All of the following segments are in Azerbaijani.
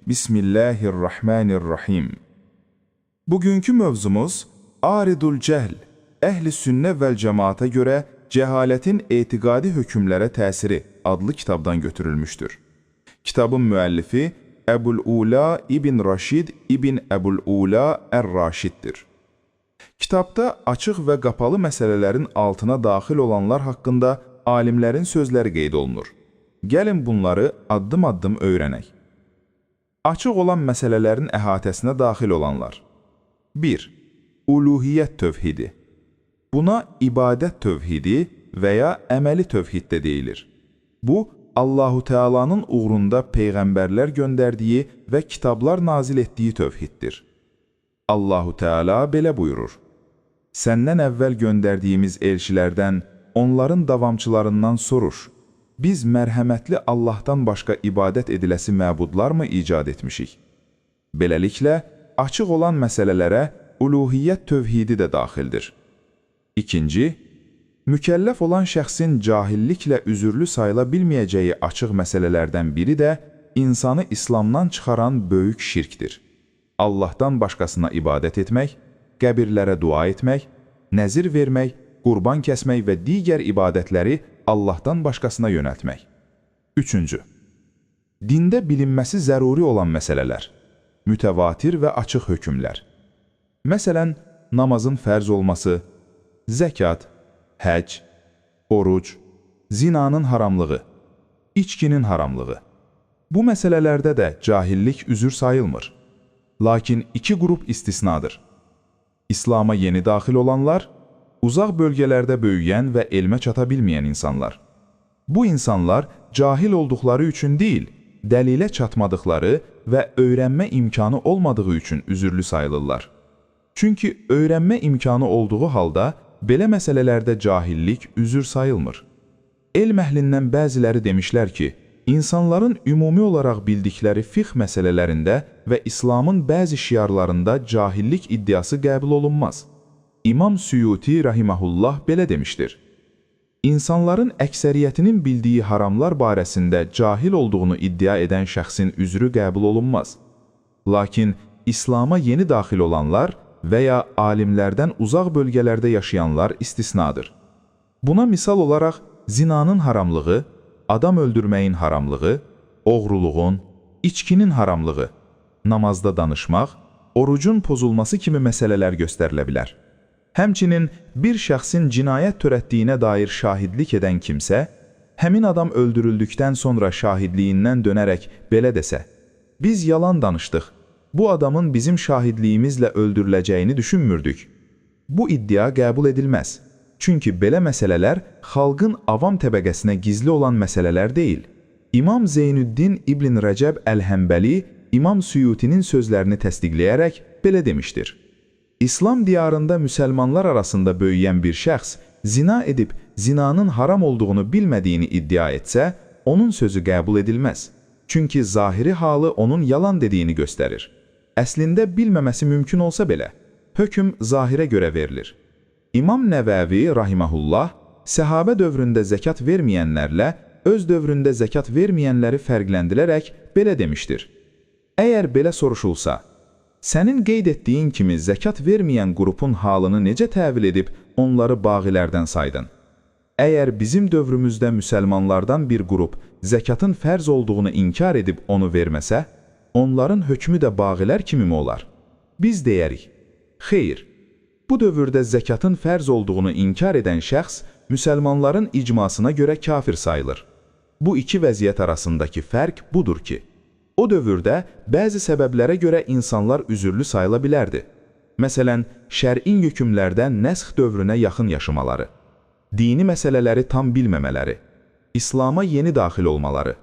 Bismillahirrahmanirrahim. Bugünkü mövzumuz Aridul Cehl, Əhl-i Sünnə vəl Cemaata görə Cəhalətin etiqadi hökmlərə təsiri adlı kitabdan götürülmüşdür. Kitabın müəllifi Əbul-Ula İbn Raşid İbn Əbul-Ula Ər-Raşiddir. Kitabda açıq və qapalı məsələlərin altına daxil olanlar haqqında alimlərin sözləri qeyd olunur. Gəlin bunları addım-addım öyrənək. Açıq olan məsələlərin əhatəsinə daxil olanlar. 1. Uluhiyyət tövhidi. Buna ibadət tövhidi və ya əməli tövhid də deyilir. Bu, Allahu Teala'nın uğrunda peyğəmbərlər göndərdiyi və kitablar nazil etdiyi tövhiddir. Allahu Teala belə buyurur: Səndən əvvəl göndərdiyimiz elçilərdən, onların davamçılarından soruş. Biz mərhəmətli Allahdan başqa ibadət ediləsi məbudlar mı icad etmişik? Beləliklə, açıq olan məsələlərə uluhiyyət tövhidi də daxildir. 2. Mükəlləf olan şəxsin cahilliklə üzürlü sayıla bilməyəcəyi açıq məsələlərdən biri də insanı İslamdan çıxaran böyük şirkdir. Allahdan başqasına ibadət etmək, qəbirlərə dua etmək, nəzir vermək, qurban kəsmək və digər ibadətləri Allahdan başqasına yönəltmək. 3. Dində bilinməsi zəruri olan məsələlər, mütəvatir və açıq hökmlər. Məsələn, namazın fərz olması, zəkat, həc, oruc, zinanın haramlığı, içkinin haramlığı. Bu məsələlərdə də cahillik üzür sayılmır. Lakin iki qrup istisnadır. İslam'a yeni daxil olanlar, uzaq bölgələrdə böyüyən və elmə çata bilməyən insanlar. Bu insanlar cahil olduqları üçün deyil, dəlilə çatmadıqları və öyrənmə imkanı olmadığı üçün üzürlü sayılırlar. Çünki öyrənmə imkanı olduğu halda belə məsələlərdə cahillik üzür sayılmır. Elm əhlindən bəziləri demişlər ki, insanların ümumi olaraq bildikləri fiqh məsələlərində və İslamın bəzi şiarlarında cahillik iddiası qəbul olunmaz. İmam Suyuti rahiməhullah belə demişdir: İnsanların əksəriyyətinin bildiyi haramlar barəsində cahil olduğunu iddia edən şəxsin üzrü qəbul olunmaz. Lakin İslam'a yeni daxil olanlar və ya alimlərdən uzaq bölgələrdə yaşayanlar istisnadır. Buna misal olaraq zinanın haramlığı, adam öldürməyin haramlığı, oğruluğun, içkinin haramlığı, namazda danışmaq, orucun pozulması kimi məsələlər göstərilə bilər. Həmçinin bir şəxsin cinayət törətdiyinə dair şahidlik edən kimsə, həmin adam öldürüldükdən sonra şahidliyindən dönərək belə desə, biz yalan danışdıq, bu adamın bizim şahidliyimizlə öldürüləcəyini düşünmürdük. Bu iddia qəbul edilməz. Çünki belə məsələlər xalqın avam təbəqəsinə gizli olan məsələlər deyil. İmam Zeynüddin İbn Rəcəb Əl-Həmbəli İmam Suyutinin sözlərini təsdiqləyərək belə demişdir: İslam diyarında müsəlmanlar arasında böyüyən bir şəxs zina edib zinanın haram olduğunu bilmədiyini iddia etsə, onun sözü qəbul edilməz. Çünki zahiri halı onun yalan dediyini göstərir. Əslində bilməməsi mümkün olsa belə, hökm zahirə görə verilir. İmam Nəvəvi rahiməhullah səhabə dövründə zəkat verməyənlərlə öz dövründə zəkat verməyənləri fərqləndirərək belə demişdir: Əgər belə soruşulsa, sənin qeyd etdiyin kimi zəkat verməyən qrupun halını necə təvil edib onları baqilərdən saydın? Əgər bizim dövrümüzdə müsəlmanlardan bir qrup zəkatın fərz olduğunu inkar edib onu verməsə, onların hökmü də baqilər kimi mi olar? Biz deyərik: Xeyr, bu dövrdə zəkatın fərz olduğunu inkar edən şəxs müsəlmanların icmasına görə kafir sayılır. Bu iki vəziyyət arasındakı fərq budur ki, o dövrdə bəzi səbəblərə görə insanlar üzürlü sayıla bilərdi. Məsələn, şər'i hökmlərdən nəsx dövrünə yaxın yaşamaları, dini məsələləri tam bilməmələri, İslam'a yeni daxil olmaları.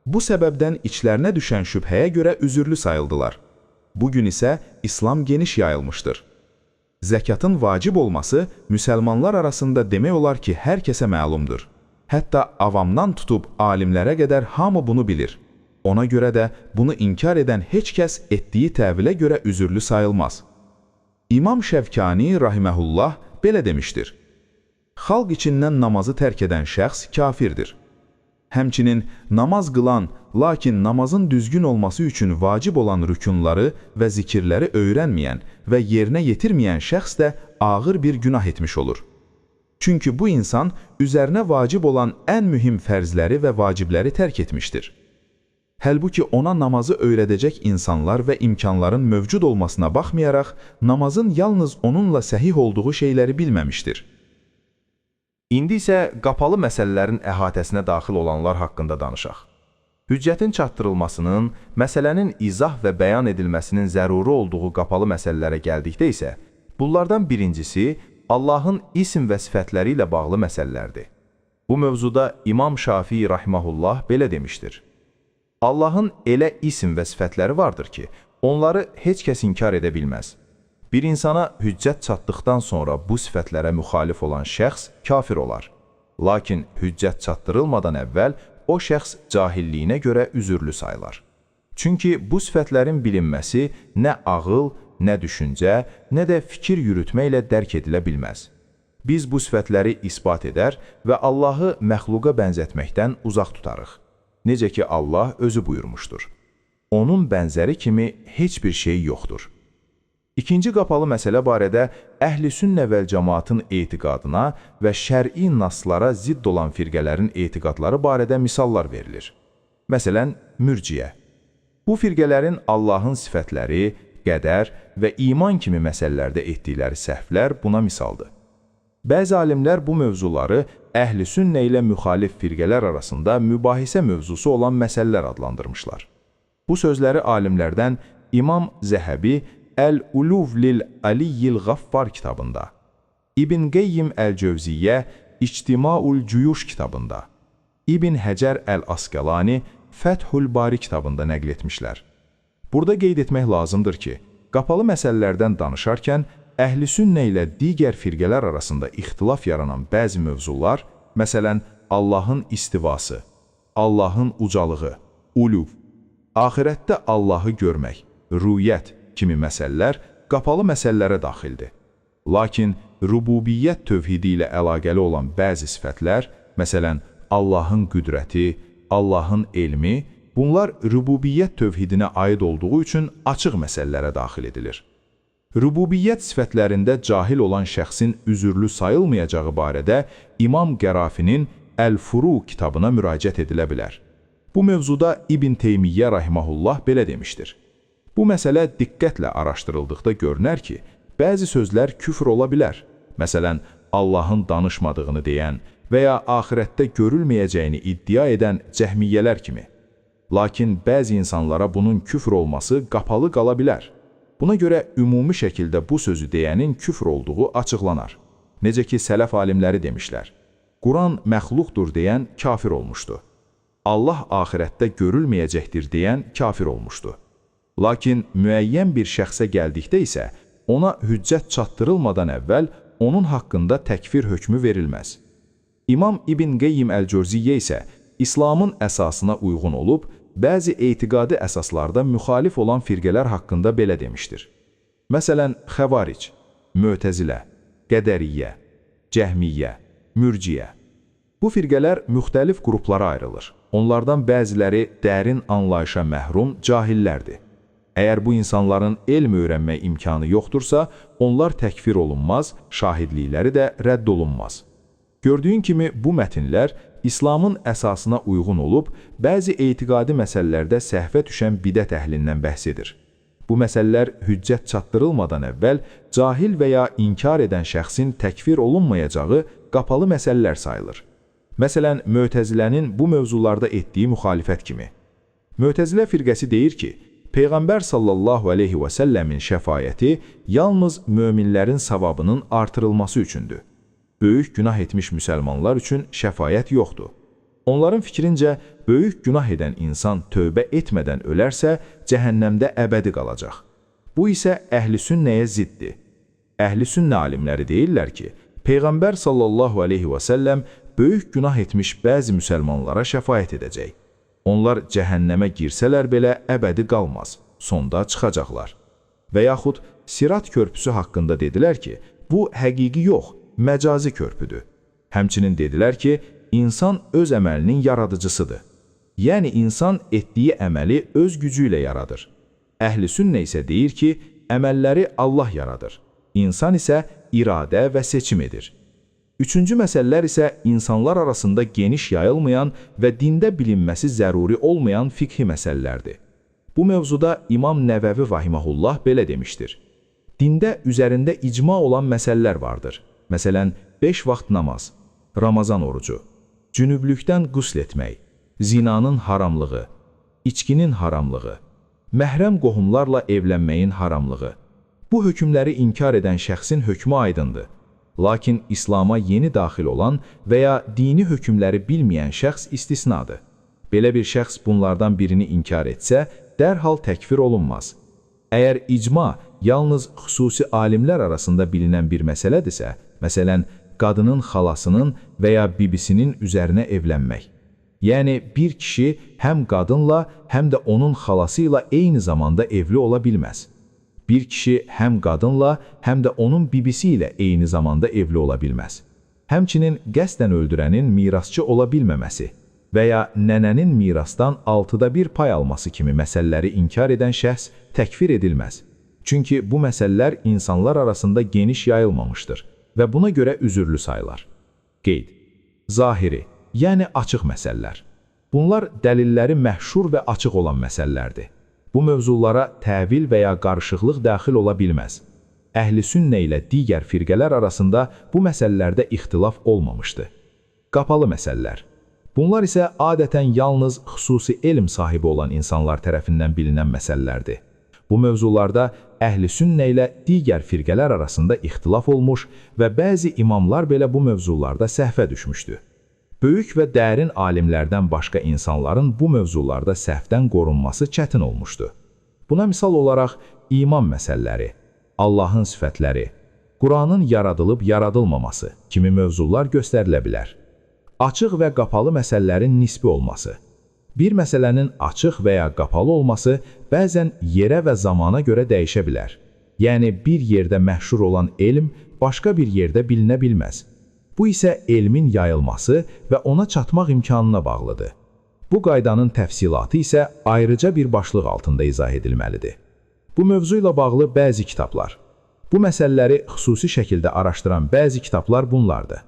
Bu səbəbdən içlərinə düşən şübhəyə görə üzürlü sayıldılar. Bugün isə İslam geniş yayılmışdır. Zəkatın vacib olması müsəlmanlar arasında demək olar ki, hər kəsə məlumdur. Hətta avamdan tutub alimlərə qədər hamı bunu bilir. Ona görə də bunu inkar edən heç kəs etdiyi təvilə görə üzürlü sayılmaz. İmam Şəvkani rahiməhullah belə demişdir: Xalq içindən namazı tərk edən şəxs kafirdir. Həmçinin namaz qılan, Lakin namazın düzgün olması üçün vacib olan rükunları və zikirləri öyrənməyən və yerinə yetirməyən şəxs də ağır bir günah etmiş olur. Çünki bu insan üzərinə vacib olan ən mühüm fərzləri və vacibləri tərk etmişdir. Həlbuki ona namazı öyrədəcək insanlar və imkanların mövcud olmasına baxmayaraq, namazın yalnız onunla səhih olduğu şeyləri bilməmişdir. İndi isə qapalı məsələlərin əhatəsinə daxil olanlar haqqında danışaq. Hüccətin çatdırılmasının, məsələnin izah və bəyan edilməsinin zəruri olduğu qapalı məsələlərə gəldikdə isə, bunlardan birincisi Allahın isim və sifətləri ilə bağlı məsələlərdir. Bu mövzuda İmam Şafii rahimehullah belə demişdir: Allahın elə isim və sifətləri vardır ki, onları heç kəs inkar edə bilməz. Bir insana hüccət çatdıqdan sonra bu sifətlərə müxalif olan şəxs kafir olar. Lakin hüccət çatdırılmadan əvvəl o şəxs cahilliyinə görə üzürlü sayılar. Çünki bu sifətlərin bilinməsi nə ağıl, nə düşüncə, nə də fikir yürütməklə dərk edilə bilməz. Biz bu sifətləri isbat edər və Allahı məxluqa bənzətməkdən uzaq tutarıq. Necə ki Allah özü buyurmuşdur: Onun bənzəri kimi heç bir şey yoxdur. İkinci qapalı məsələ barədə Əhl-i Sünnə vəl Cəmaatın etiqadına və şər'i naslara zidd olan firqələrin etiqadları barədə misallar verilir. Məsələn, mürciyə. Bu firqələrin Allahın sifətləri, qədər və iman kimi məsələlərdə etdikləri səhvlər buna misaldır. Bəzi alimlər bu mövzuları Əhl-i Sünnə ilə müxalif firqələr arasında mübahisə mövzusu olan məsələlər adlandırmışlar. Bu sözləri alimlərdən İmam Zəhəbi Əl-Uluv lil-Aliyyil Ghaffar kitabında, İbn Qeyyim Əl-Cövziyyə İctimaul Cuyuş kitabında, İbn Həcər Əl-Asqalani Fəthül Bari kitabında nəql etmişlər. Burada qeyd etmək lazımdır ki, qapalı məsələlərdən danışarkən Əhl-i Sünnə ilə digər firqələr arasında ixtilaf yaranan bəzi mövzular, məsələn, Allahın istivası, Allahın ucalığı, uluv, axirətdə Allahı görmək, rüyət kimi məsələlər qapalı məsələlərə daxildir. Lakin rububiyyət tövhidi ilə əlaqəli olan bəzi sifətlər, məsələn, Allahın qüdrəti, Allahın elmi, bunlar rububiyyət tövhidinə aid olduğu üçün açıq məsələlərə daxil edilir. Rububiyyət sifətlərində cahil olan şəxsin üzürlü sayılmayacağı barədə İmam Qərafinin Əl-Furu kitabına müraciət edilə bilər. Bu mövzuda İbn Teymiyyə rahimehullah belə demişdir: Bu məsələ diqqətlə araşdırıldıqda görünər ki, bəzi sözlər küfr ola bilər. Məsələn, Allahın danışmadığını deyən və ya axirətdə görülməyəcəyini iddia edən cəhmiyyələr kimi. Lakin bəzi insanlara bunun küfr olması qapalı qala bilər. Buna görə ümumi şəkildə bu sözü deyənin küfr olduğu açıqlanar. Necə ki, sələf alimləri demişlər: Quran məxluqdur deyən kafir olmuşdu. Allah axirətdə görülməyəcəkdir deyən kafir olmuşdu. Lakin müəyyən bir şəxsə gəldikdə isə ona hüccət çatdırılmadan əvvəl onun haqqında təkfir hökmü verilməz. İmam İbn Qeyyim Əl-Cövziyyə isə İslamın əsasına uyğun olub, bəzi etiqadi əsaslarda müxalif olan firqələr haqqında belə demişdir. Məsələn, Xəvaric, Mötəzilə, Qədəriyyə, Cəhmiyyə, Mürciyə. Bu firqələr müxtəlif qruplara ayrılır. Onlardan bəziləri dərin anlayışa məhrum cahillərdir. Əgər bu insanların elm öyrənmək imkanı yoxdursa, onlar təkfir olunmaz, şahidlikləri də rədd olunmaz. Gördüyün kimi bu mətnlər İslamın əsasına uyğun olub, bəzi etiqadi məsələlərdə səhvə düşən bidət əhlindən bəhs edir. Bu məsələlər hüccət çatdırılmadan əvvəl cahil və ya inkar edən şəxsin təkfir olunmayacağı qapalı məsələlər sayılır. Məsələn, Mötəzilənin bu mövzularda etdiyi müxalifət kimi. Mötəzilə firqəsi deyir ki, Peyğəmbər sallallahu aleyhi və səlləmin şəfayəti yalnız möminlərin savabının artırılması üçündür. Böyük günah etmiş müsəlmanlar üçün şəfayət yoxdur. Onların fikrincə, böyük günah edən insan tövbə etmədən ölərsə, cəhənnəmdə əbədi qalacaq. Bu isə Əhl-i Sünnəyə ziddir. Əhl-i Sünnə alimləri deyirlər ki, Peyğəmbər sallallahu aleyhi və səlləm böyük günah etmiş bəzi müsəlmanlara şəfayət edəcək. Onlar cəhənnəmə girsələr belə əbədi qalmaz, sonda çıxacaqlar. Və yaxud Sirat körpüsü haqqında dedilər ki, bu həqiqi yox, məcazi körpüdür. Həmçinin dedilər ki, insan öz əməlinin yaradıcısıdır. Yəni insan etdiyi əməli öz gücü ilə yaradır. Əhl-i sünnə isə deyir ki, əməlləri Allah yaradır. İnsan isə iradə və seçim edir. Üçüncü məsələlər isə insanlar arasında geniş yayılmayan və dində bilinməsi zəruri olmayan fiqhi məsələlərdir. Bu mövzuda İmam Nəvəvi rahimehullah belə demişdir. Dində üzərində icma olan məsələlər vardır. Məsələn, 5 vaxt namaz, Ramazan orucu, cünüblükdən qusl etmək, zinanın haramlığı, içkinin haramlığı, məhrəm qohumlarla evlənməyin haramlığı. Bu hökmləri inkar edən şəxsin hökmü aydındır. Lakin İslama yeni daxil olan və ya dini hökmləri bilməyən şəxs istisnadır. Belə bir şəxs bunlardan birini inkar etsə, dərhal təkfir olunmaz. Əgər icma yalnız xüsusi alimlər arasında bilinən bir məsələdirsə, məsələn, qadının xalasının və ya bibisinin üzərinə evlənmək. Yəni, bir kişi həm qadınla, həm də onun xalası ilə eyni zamanda evli ola bilməz. Bir kişi həm qadınla, həm də onun bibisi ilə eyni zamanda evli ola bilməz. Həmçinin qəsdən öldürənin mirasçı ola bilməməsi və ya nənənin mirasdan 1/6 pay alması kimi məsələləri inkar edən şəxs təkfir edilməz. Çünki bu məsələlər insanlar arasında geniş yayılmamışdır və buna görə üzürlü sayılar. Qeyd. Zahiri, yəni açıq məsələlər. Bunlar dəlilləri məhşur və açıq olan məsələlərdir. Bu mövzulara təvil və ya qarışıqlıq daxil ola bilməz. Əhl-i sünnə ilə digər firqələr arasında bu məsələlərdə ixtilaf olmamışdı. Qapalı məsələlər. Bunlar isə adətən yalnız xüsusi elm sahibi olan insanlar tərəfindən bilinən məsələlərdir. Bu mövzularda əhl-i sünnə ilə digər firqələr arasında ixtilaf olmuş və bəzi imamlar belə bu mövzularda səhvə düşmüşdü. Böyük və dərin alimlərdən başqa insanların bu mövzularda səhvdən qorunması çətin olmuşdu. Buna misal olaraq iman məsələləri, Allahın sifətləri, Quranın yaradılıb yaradılmaması kimi mövzular göstərilə bilər. Açıq və qapalı məsələlərin nisbi olması. Bir məsələnin açıq və ya qapalı olması bəzən yerə və zamana görə dəyişə bilər. Yəni, bir yerdə məşhur olan elm başqa bir yerdə bilinə bilməz. Bu isə elmin yayılması və ona çatmaq imkanına bağlıdır. Bu qaydanın təfsilatı isə ayrıca bir başlıq altında izah edilməlidir. Bu mövzu ilə bağlı bəzi kitablar. Bu məsələləri xüsusi şəkildə araşdıran bəzi kitablar bunlardır.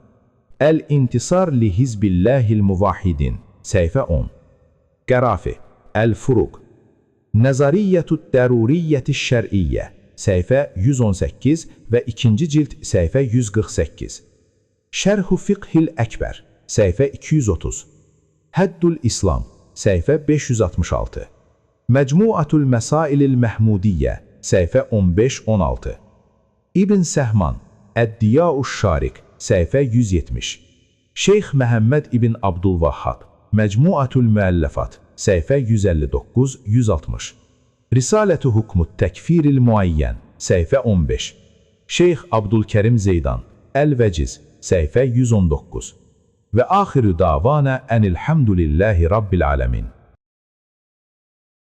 Əl-İntisar li Hizbillahil Muvahhidin, səhifə 10. Qərafi, Əl-Furuq, Nəzariyyətü Dəruriyyəti Şər'iyyə, səhifə 118 və 2-ci cild səhifə 148. Şərh-ü Fiqhil Əkbər, səhifə 230. Həddül İslam, səhifə 566. Məcmuatul Məsailil Məhmudiyyə, səhifə 15-16. İbn Səhman, Əd-Diyauş Şarik, səhifə 170. Şeyx Məhəmməd ibn Abdülvahhab, Məcmuatul Müəlləfat, səhifə 159-160. Risalətü Hukmut Təkfiril Muayyən, səhifə 15. Şeyx Abdülkərim Zeydan, Əl-Vəciz, səhifə 119. Və axirü davana ənilhamdülillahi rabbil aləmin.